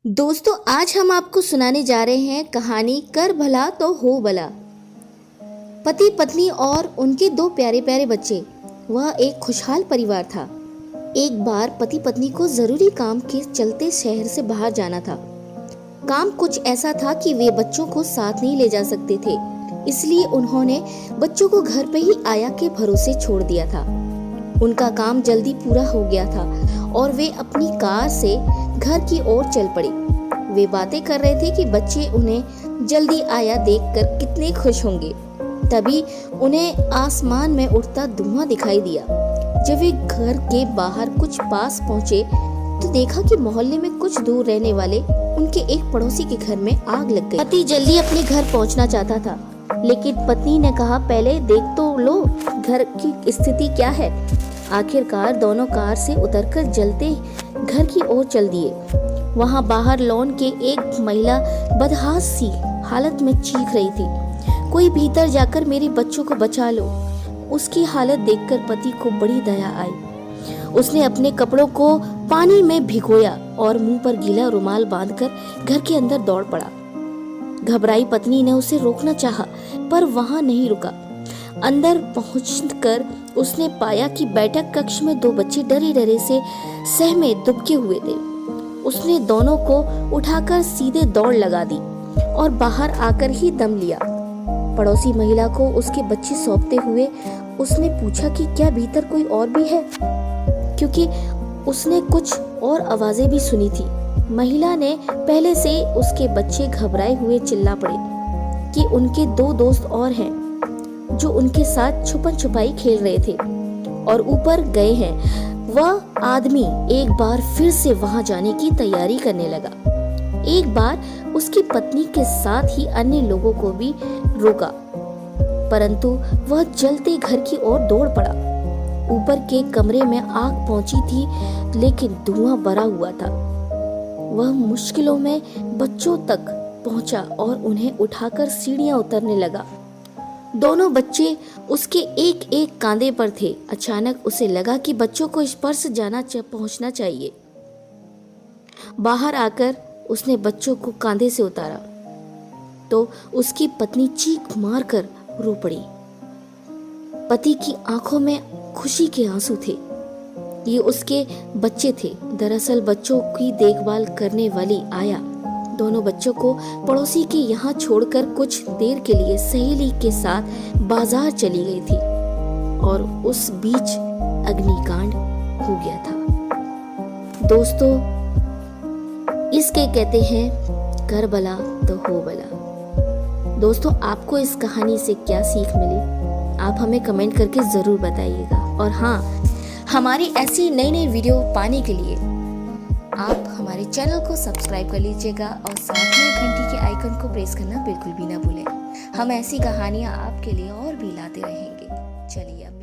दोस्तों, आज हम आपको सुनाने जा रहे हैं कहानी कर भला तो हो भला। पति पत्नी और उनके दो प्यारे प्यारे बच्चे। वह एक खुशहाल परिवार था। एक बार पति पत्नी को जरूरी काम के चलते शहर से बाहर जाना था। काम कुछ ऐसा था कि वे बच्चों को साथ नहीं ले जा सकते थे, इसलिए उन्होंने बच्चों को घर पे ही आया के भरोसे छोड़ दिया था। उनका काम जल्दी पूरा हो गया था और वे अपनी कार से घर की ओर चल पड़े। वे बातें कर रहे थे कि बच्चे उन्हें जल्दी आया देखकर कितने खुश होंगे। तभी उन्हें आसमान में उड़ता धुआं दिखाई दिया। जब वे घर के बाहर कुछ पास पहुंचे तो देखा कि मोहल्ले में कुछ दूर रहने वाले उनके एक पड़ोसी के घर में आग लग गई। पति जल्दी अपने घर पहुंचना चाहता था, लेकिन पत्नी ने कहा, पहले देख तो लो घर की स्थिति क्या है। आखिरकार दोनों कार से उतरकर जलते घर की ओर चल दिए। वहां बाहर लॉन के एक महिला बदहास सी हालत में चीख रही थी, कोई भीतर जाकर मेरे बच्चों को बचा लो। उसकी हालत देखकर पति को बड़ी दया आई। उसने अपने कपड़ों को पानी में भिगोया और मुंह पर गीला रुमाल बांधकर घर के अंदर दौड़ पड़ा। घबराई पत्नी ने उसे रोकना चाहा, पर वहां नहीं रुका। अंदर पहुंचकर उसने पाया कि बैठक कक्ष में दो बच्चे डरे डरे से सहमे दुबके हुए थे। उसने दोनों को उठाकर सीधे दौड़ लगा दी और बाहर आकर ही दम लिया। पड़ोसी महिला को उसके बच्चे सौंपते हुए उसने पूछा कि क्या भीतर कोई और भी है, क्योंकि उसने कुछ और आवाजें भी सुनी थी। महिला ने पहले से उसके बच्चे घबराए हुए चिल्ला पड़े कि उनके दो दोस्त और हैं जो उनके साथ छुपन छुपाई खेल रहे थे और ऊपर गए हैं। वह आदमी एक बार फिर से वहां जाने की तैयारी करने लगा। एक बार उसकी पत्नी के साथ ही अन्य लोगों को भी रोका, परंतु वह जलते घर की ओर दौड़ पड़ा। ऊपर के कमरे में आग पहुंची थी, लेकिन धुआं भरा हुआ था। वह मुश्किलों में बच्चों तक पहुंचा और उन्हें उठाकर सीढ़ियां उतरने लगा। दोनों बच्चे उसके एक एक कांधे पर थे। अचानक उसे लगा कि बच्चों को स्पर्श पहुंचना चाहिए। बाहर आकर उसने बच्चों को कांधे से उतारा तो उसकी पत्नी चीख मारकर रो पड़ी। पति की आंखों में खुशी के आंसू थे। ये उसके बच्चे थे। दरअसल बच्चों की देखभाल करने वाली आया दोनों बच्चों को पड़ोसी के यहाँ छोड़कर कुछ देर के लिए सहेली के साथ बाजार चली गई थी और उस बीच अग्निकांड हो गया था। दोस्तों, इसके कहते हैं कर भला तो हो भला। दोस्तों, आपको इस कहानी से क्या सीख मिली, आप हमें कमेंट करके जरूर बताइएगा। और हाँ, हमारी ऐसी नई नई वीडियो पाने के लिए आप हमारे चैनल को सब्सक्राइब कर लीजिएगा और साथ में घंटी के आइकन को प्रेस करना बिल्कुल भी ना भूलें। हम ऐसी कहानियाँ आपके लिए और भी लाते रहेंगे। चलिए अब